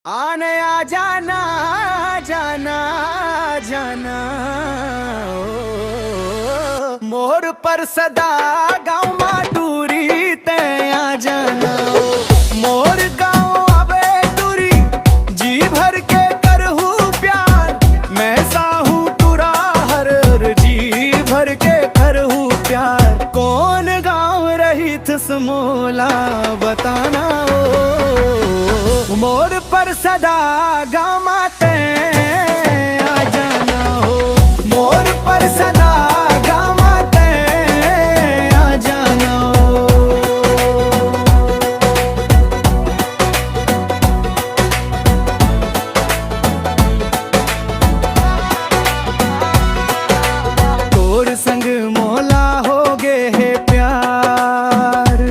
आने आ जाना जाना जाना मोर पर सदा गाँव माटूरी ते आ जाना मोर गाँव अबे दूरी जी भर के करहू प्यार मैं साहू तुरा हर जी भर के करहू प्यार कौन गाँव रही थसमोला बताना मोर पर सदा गामाते आ जाना हो मोर पर सदा गामाते आ जाना हो। तोर संग मोला हो गे है प्यार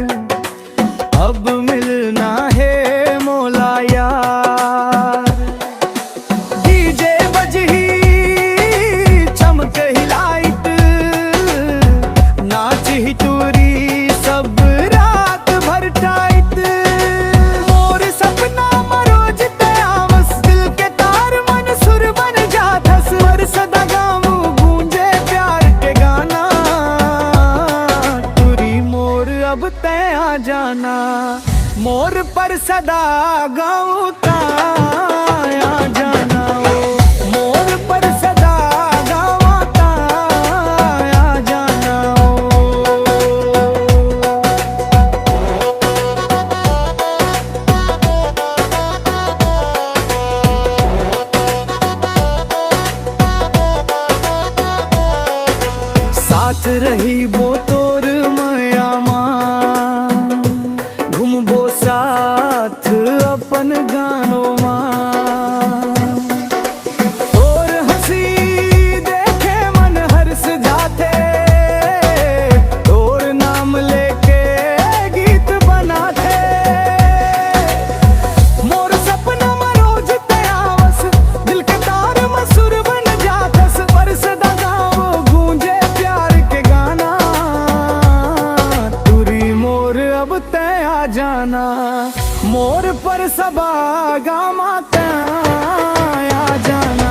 अब मिलना है मोला यार डीजे बजही चमक ही लाइट नाच ही टूरी सब रात भर टाइट मोर सपना मरोज तयावस दिल के तार मन सुर बन जाथस और सदा गाँव गूंजे प्यार के गाना टूरी मोर अब तय आ जाना मोर पर सदा गाँव का आ जाना हो मोर पर सदा गाँव का आ जाना हो। साथ रही वो तोर माया माँ घूमबो साथ अपन गानों माँ तोर हंसी देखे मन हर्ष जाते तोर नाम लेके गीत बनाते मोर सपना मरोज तयावस दिल के तार मसूर बन जातस पर सदा गाँव गूंजे प्यार के गाना तुरी मोर अब तय आ जाना मोर पर सबा गामा तय आ जाना